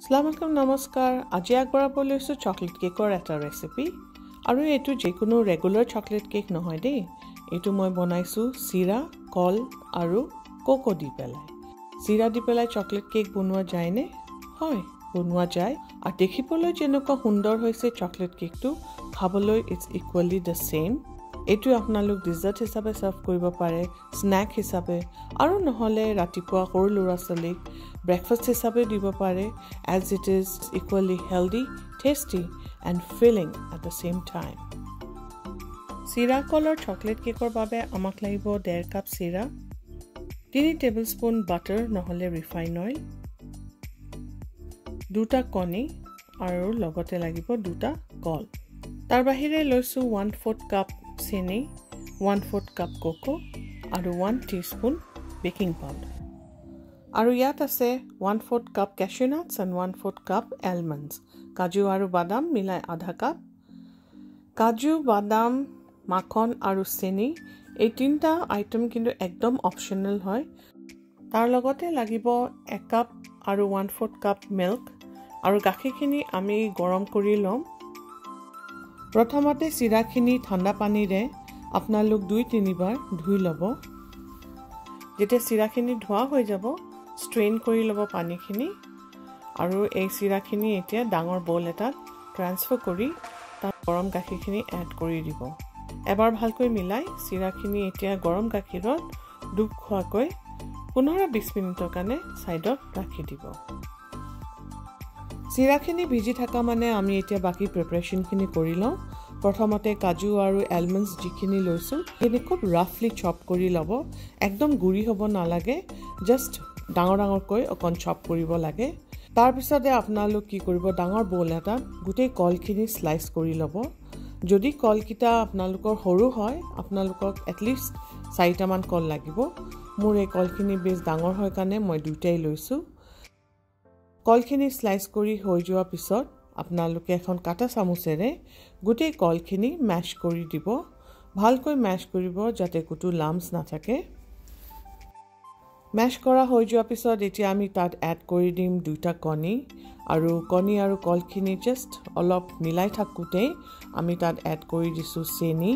Assalamualaikum namaskar. Aji agbarabo loisu chocolate cake or eta recipe. Aru etu jekunu regular chocolate cake nohoy dei. Etu moi bonaisu sira, kol aru coco di pelai. Sira di pelai chocolate cake bonua jay ne? Hoy, bonua jay. Ar dekhibole jenoka sundor hoise chocolate cake tu khaboloi it's equally the same. Etu apnalok dessert hisabe serve koribo pare, snack hisabe aru nohole ratipua horu lura solik breakfast hisabe dibo pare, as it is equally healthy, tasty and filling at the same time. Sira color chocolate cake or babe amak lagibo 1.5 cup sira, 3 tablespoon butter nohole refined oil, 2টা কণী আৰু লগতে লাগিব 2টা কল। তাৰ বাহিৰে লৈছো 1/4 cup চেনি, 1/4 কাপ কোকো আৰু 1 টিস্পুন বেকিং পাউডাৰ। আৰু ইয়াত আছে 1/4 cup cashew nuts and 1/4 cup almonds, কাজু আৰু বাদাম মিলাই আধা কাপ। কাজু, বাদাম, মাখন আৰু চেনি এই তিনটা আইটেম কিন্তু একদম অপচনেল হয়। তাৰ লগতে লাগিব 1 কাপ আৰু 1/4 কাপ মিল্ক আৰু গাখীৰখিনি আমি গৰম কৰি লম। প্ৰথমতে চিৰাখিনি ঠাণ্ডা পানীৰে আপোনালোক 2-3 বাৰ ধুই লব। যেতিয়া চিৰাখিনি ধোৱা হৈ যাব ষ্ট্ৰেইন কৰি লব পানীখিনি আৰু এই চিৰাখিনি এতিয়া ডাঙৰ বল এটাত ট্ৰান্সফাৰ কৰি তাৰ গৰম গাখীৰখিনি এড কৰি দিব। এবাৰ ভালকৈ মিলাই চিৰাখিনি এতিয়া গৰম গাখীৰত ডুব খোৱাকৈ 15-20 মিনিটৰ কাৰণে সাইডত ৰাখি দিব। চিৰাখিনি ভিজি থকা মানে আমি এতিয়া বাকি প্ৰিপাৰেচনখিনি কৰি লওঁ। প্ৰথমতে কাজু আৰু almonds যিখিনি লৈছো এনে খুব ৰাফলি চপ কৰি লব। একদম গুৰি হ'ব নালাগে, জাস্ট ডাঙৰ অকন চপ কৰিব লাগে। তাৰ পিছতে আপোনালোক কি কৰিব, ডাঙৰ বল এটা গোটেই কলখিনি স্লাইস কৰি লব। যদি কলকিটা আপোনালোকৰ সৰু হয় আপোনালোকক এটলিষ্ট 4টা মান কল লাগিব। মোৰ এই কলখিনি বেছ ডাঙৰ হয় কাৰণে মই 2টাই লৈছো। কলখিনি স্লাইস কৰি হৈ যোৱা পিছত আপোনালোকে এখন কাটা চামুচেৰে গোটেই কলখিনি ম্যাশ কৰি দিব। ভালকৈ ম্যাশ কৰিব যাতে কোনো লাম্পস নাথাকে। ম্যাশ কৰা হৈ যোৱা পিছত এতিয়া আমি তাত এড কৰি দিম 2টা কণী আৰু কলখিনি জাস্ট অলপ মিলাই থাকোতে আমি তাত এড কৰি দিছো চেনি,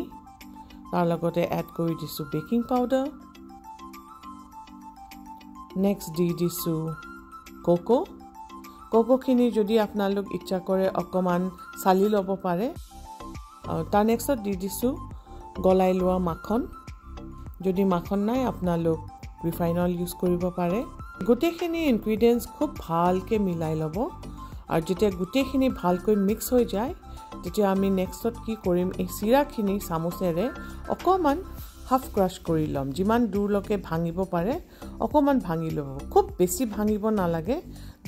তাৰ লগতে এড কৰি দিছো বেকিং পাউডাৰ, নেক্সট দি দিছো কোকো। কোকোখিনি যদি আপোনালোক ইচ্ছা কৰে অকমান সালি লব পাৰে। তাৰ নেক্সট দি দিছো গলাই লোৱা মাখন। যদি মাখন নাই আপোনালোক ৰিফাইন অইল ইউজ কৰিব পাৰে। গোটেইখিনি ইনগ্ৰেডিয়েন্টস খুব ভালকে মিলাই লব আৰু যেতিয়া গোটেইখিনি ভালকৈ মিক্স হৈ যায় তেতিয়া আমি নেক্সটত কি কৰিম, এই চিৰাখিনি চামুচেৰে অকমান হাফ ক্ৰাশ কৰি লম। যিমান দূৰলৈকে ভাঙিব পাৰে অকমান ভাঙি লব। খুব বেছি ভাঙিব নালাগে,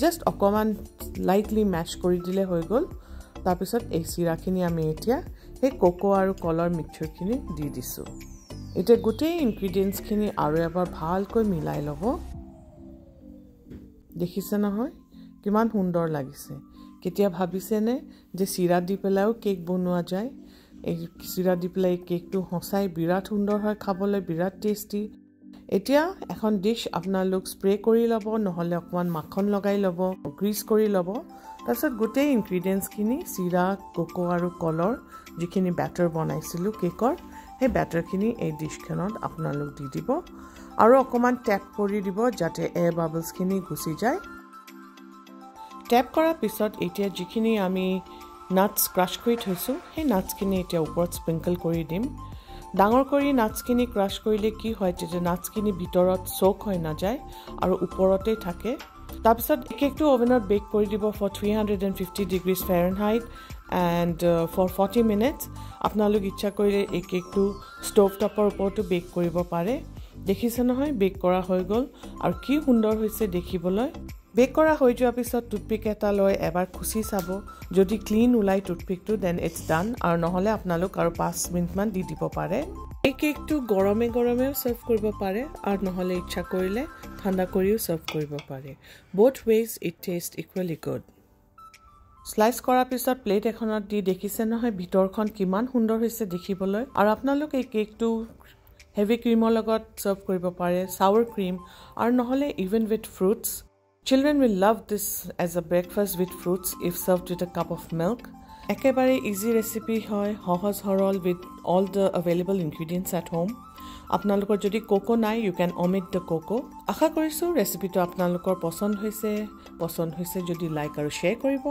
জাস্ট অকমান লাইটলি ম্যাশ কৰি দিলে হৈ গল। তাৰ পিছত এই চিৰাখিনি আমি এতিয়া এই কোকো আৰু কলৰ মিক্সচাৰখিনি দি দিছো। এতিয়া গোটেই ইনগ্ৰেডিয়েন্টছখিনি আৰু এবাৰ ভালকৈ মিলাই লব। দেখিছে নহয় কিমান সুন্দৰ লাগিছে। কেতিয়া ভাবিছেনে যে চিৰা দি পেলাইও কেক বনোৱা যায়? এই চিৰা দি পেলাই কেকটো হসাই বিৰাট সুন্দৰ হয়, খাবলৈ বিৰাট টেস্টি। এতিয়া এখন ডিশ আপোনালোক স্প্ৰে কৰি লব, নহলে অকমান মাখন লগাই লব, গ্ৰীজ কৰি লব। তাৰপিছত গোটেই ইনগ্ৰেডিয়েন্টছখিনি চিৰা, কোকো আৰু কলৰ যিখিনি বেটাৰ বনাইছিলো কেকৰ, সেই বেটাৰখিনি এই ডিশখনত আপোনালোক দি দিব আৰু অকমান টেপ কৰি দিব যাতে এয়াৰ বাবলছখিনি গুচি যায়। টেপ কৰাৰ পিছত এতিয়া যিখিনি আমি নাটছ ক্ৰাশ কৰি থৈছো সেই নাটছখিনি এতিয়া ওপৰত স্প্ৰিংকল কৰি দিম। ডাঙৰ কৰি নাটছখিনি ক্ৰাশ কৰিলে কি হয় যে নাটছখিনি ভিতৰত সোক হৈ নাযায় আৰু ওপৰতে থাকে। তাৰপিছত কেকটো ওভেনত বেক কৰি দিব for 350 degrees Fahrenheit and for 40 minutes। আপোনালোক ইচ্ছা কৰিলে এই কেকটো ষ্টভ টপৰ ওপৰতো বেক কৰিব পাৰে। দেখিছে নহয় বেক কৰা হৈ গল আৰু কি সুন্দৰ হৈছে দেখিবলৈ। বেক কৰা হৈ যোৱাৰ পিছত টুথপিক এটা লৈ এবাৰ খুচি চাব। যদি ক্লিন ওলাই টুথপিকটো দেন ইটস ডান, আৰু নহলে আপোনালোক আৰু 5 মিনিট মান দি দিব পাৰে। এই কেকটো গৰমেও সাৰ্ভ কৰিব পাৰে আৰু নহলে ইচ্ছা কৰিলে ঠাণ্ডা কৰিও সাৰ্ভ কৰিব পাৰে। both ways it tastes equally good। Slice কৰাৰ পিছত প্লেট এখনত দি দেখিছে নহয় ভিতৰখন কিমান সুন্দৰ হৈছে দেখিবলৈ। আৰু আপোনালোক এই কেকটো হেভি ক্ৰীমৰ লগত সাৰ্ভ কৰিব পাৰে, সাউৰ ক্ৰীম আৰু নহলে even with fruits. Children will love this as a breakfast with fruits if served with a cup of milk. একেবাৰে ইজি ৰেচিপি হয়, সহজ সৰল with all the available ingredients at home. আপোনালোকৰ যদি কোকো নাই, you can omit the cocoa. আশা কৰিছোঁ ৰেচিপিটো আপোনালোকৰ পছন্দ হৈছে যদি লাইক আৰু শ্বেয়াৰ কৰিব।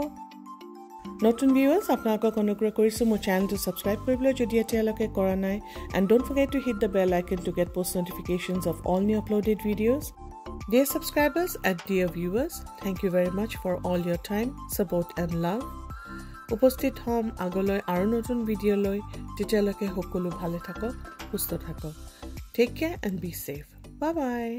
নতুন ভিউৱাৰ্ছ আপোনালোকক অনুগ্ৰহ কৰিছোঁ মোৰ চেনেলটো ছাবস্ক্ৰাইব কৰিবলৈ যদি এতিয়ালৈকে কৰা নাই, and don't forget to hit the bell icon to get post notifications of all new uploaded videos. Dear subscribers and dear viewers, thank you very much for all your time, support and love. উপস্থিত হ'ম আগলৈ আৰু নতুন video' লৈ, তেতিয়ালৈকে সকলো ভালে থাকক, সুস্থ থাকক। Take care and be safe. Bye bye.